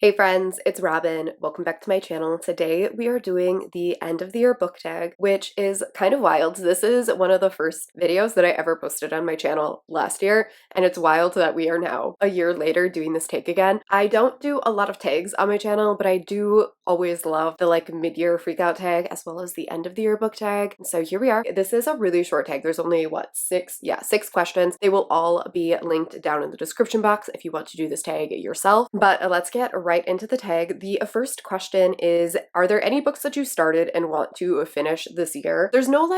Hey friends, it's Robin. Welcome back to my channel. Today we are doing the end of the year book tag, which is kind of wild. This is one of the first videos that I ever posted on my channel last year, and it's wild that we are now a year later doing this tag again. I don't do a lot of tags on my channel, but I do always love the mid-year freakout tag as well as the end of the year book tag. So here we are. This is a really short tag. There's only six questions. They will all be linked down in the description box if you want to do this tag yourself. But let's get right into the tag. The first question is, are there any books that you started and want to finish this year? There's no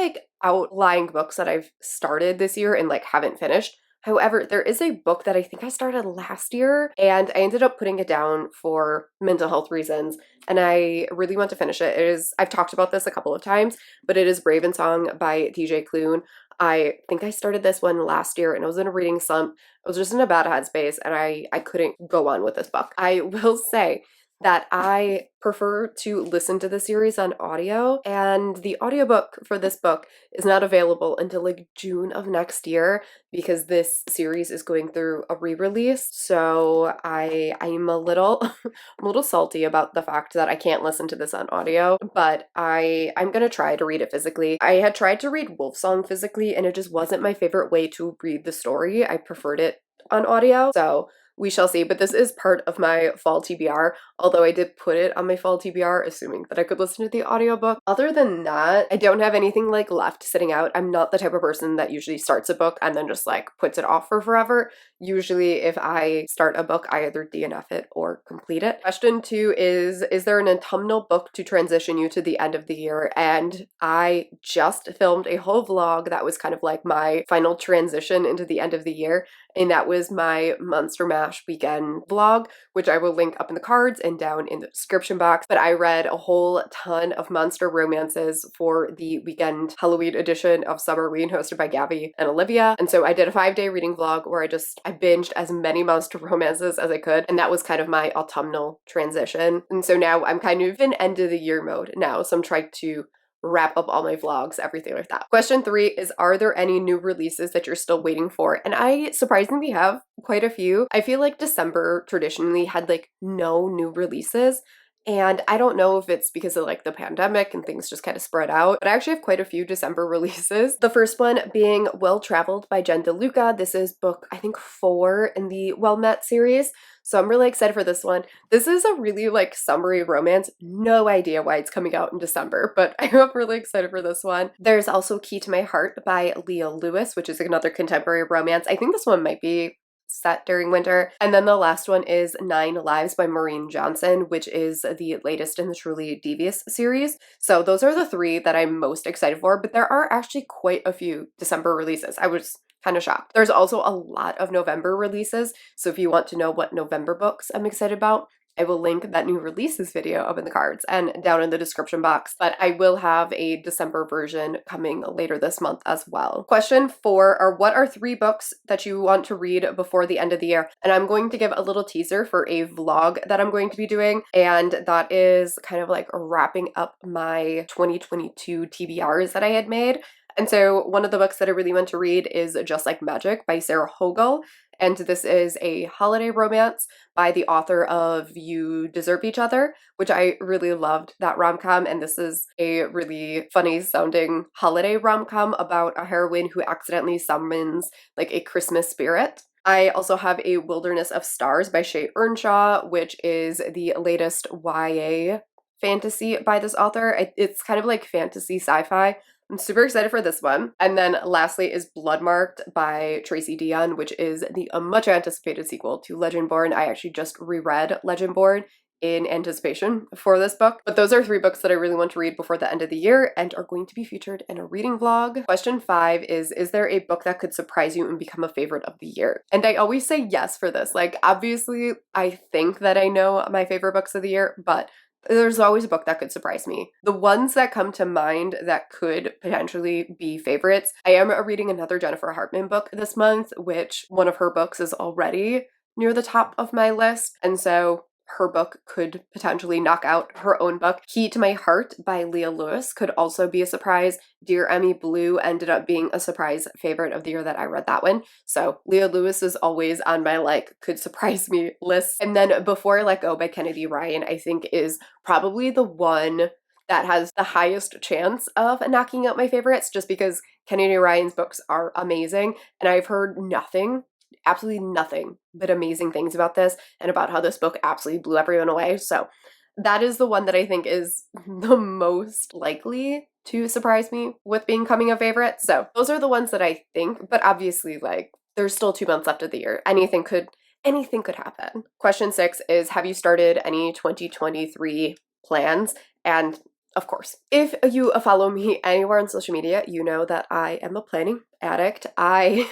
outlying books that I've started this year and haven't finished. However, there is a book that I think I started last year and I ended up putting it down for mental health reasons, and I really want to finish it. I've talked about this a couple of times, but it is Brave and Song by TJ Klune. I think I started this one last year and I was in a reading slump. I was just in a bad headspace and I couldn't go on with this book. I will say that I prefer to listen to the series on audio, and the audiobook for this book is not available until June of next year because this series is going through a re-release. So I'm a little I'm a little salty about the fact that I can't listen to this on audio, but I'm gonna try to read it physically. I had tried to read Wolfsong physically and it just wasn't my favorite way to read the story. I preferred it on audio. So we shall see, but this is part of my fall TBR, although I did put it on my fall TBR assuming that I could listen to the audiobook. Other than that, I don't have anything left sitting out. I'm not the type of person that usually starts a book and then just puts it off for forever. Usually if I start a book, I either DNF it or complete it. Question 2 is there an autumnal book to transition you to the end of the year? And I just filmed a whole vlog that was kind of my final transition into the end of the year, and that was my Monster Mash weekend vlog, which I will link up in the cards and down in the description box. But I read a whole ton of monster romances for the weekend Halloween edition of Summerween hosted by Gabby and Olivia. And so I did a 5-day reading vlog where I binged as many monster romances as I could, and that was kind of my autumnal transition. And so now I'm kind of in end of the year mode now, so I'm trying to wrap up all my vlogs, everything like that. Question 3 is, are there any new releases that you're still waiting for? And I surprisingly have quite a few. I feel like December traditionally had no new releases, and I don't know if it's because of the pandemic and things just kind of spread out, but I actually have quite a few December releases. The first one being Well Traveled by Jen DeLuca. This is book, I think, 4 in the Well Met series. So I'm really excited for this one. This is a really summery romance. No idea why it's coming out in December, but I'm really excited for this one. There's also Key to My Heart by Leah Lewis, which is another contemporary romance. I think this one might be set during winter. And then the last one is 9 Lives by Maureen Johnson, which is the latest in the Truly Devious series. So those are the 3 that I'm most excited for, but there are actually quite a few December releases. I was kind of shocked. There's also a lot of November releases, so if you want to know what November books I'm excited about, I will link that new releases video up in the cards and down in the description box, but I will have a December version coming later this month as well. Question 4 are, what are 3 books that you want to read before the end of the year? And I'm going to give a little teaser for a vlog that I'm going to be doing, and that is kind of wrapping up my 2022 TBRs that I had made. And so one of the books that I really want to read is Just Like Magic by Sarah Hogle. And this is a holiday romance by the author of You Deserve Each Other, which I really loved that rom-com. And this is a really funny sounding holiday rom-com about a heroine who accidentally summons a Christmas spirit. I also have A Wilderness of Stars by Shay Earnshaw, which is the latest YA fantasy by this author. It's kind of fantasy sci-fi. I'm super excited for this one. And then lastly is Bloodmarked by Tracy Deonn, which is the much anticipated sequel to Legendborn. I actually just reread Legendborn in anticipation for this book. But those are 3 books that I really want to read before the end of the year and are going to be featured in a reading vlog. Question 5 is there a book that could surprise you and become a favorite of the year? And I always say yes for this. Obviously, I think that I know my favorite books of the year, but there's always a book that could surprise me. The ones that come to mind that could potentially be favorites, I am reading another Jennifer Hartman book this month, which one of her books is already near the top of my list. And so her book could potentially knock out her own book. Key to My Heart by Leah Lewis could also be a surprise. Dear Emmy Blue ended up being a surprise favorite of the year that I read that one. So Leah Lewis is always on my like could surprise me list. And then Before I Let Go by Kennedy Ryan, I think is probably the one that has the highest chance of knocking out my favorites, just because Kennedy Ryan's books are amazing and I've heard nothing, absolutely nothing but amazing things about this and about how this book absolutely blew everyone away. So that is the one that I think is the most likely to surprise me with becoming a favorite. So those are the ones that I think, but obviously like there's still 2 months left of the year. Anything could happen. Question 6 is, have you started any 2023 plans? And of course, if you follow me anywhere on social media, you know that I am a planning addict. I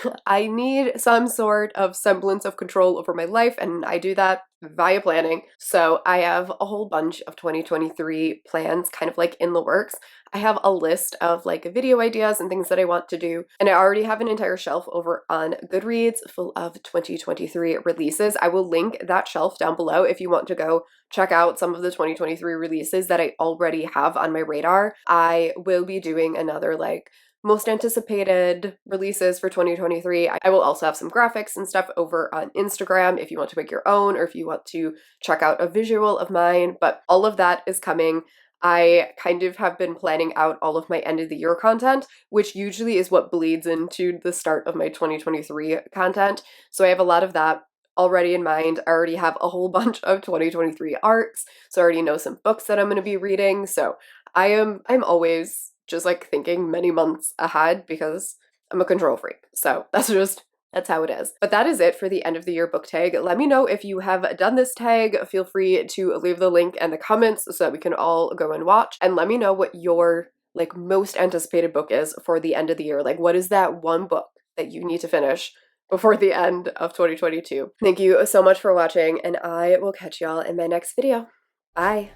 need some sort of semblance of control over my life, and I do that via planning. So I have a whole bunch of 2023 plans kind of like in the works. I have a list of like video ideas and things that I want to do, and I already have an entire shelf over on Goodreads full of 2023 releases. I will link that shelf down below if you want to go check out some of the 2023 releases that I already have on my radar. I will be doing another like most anticipated releases for 2023. I will also have some graphics and stuff over on Instagram if you want to make your own or if you want to check out a visual of mine, but all of that is coming. I kind of have been planning out all of my end of the year content, which usually is what bleeds into the start of my 2023 content. So I have a lot of that already in mind. I already have a whole bunch of 2023 arcs, so I already know some books that I'm going to be reading. So I'm always just like thinking many months ahead because I'm a control freak. So that's how it is. But that is it for the end of the year book tag. Let me know if you have done this tag. Feel free to leave the link in the comments so that we can all go and watch. And let me know what your like most anticipated book is for the end of the year. Like what is that one book that you need to finish before the end of 2022? Thank you so much for watching, and I will catch y'all in my next video. Bye.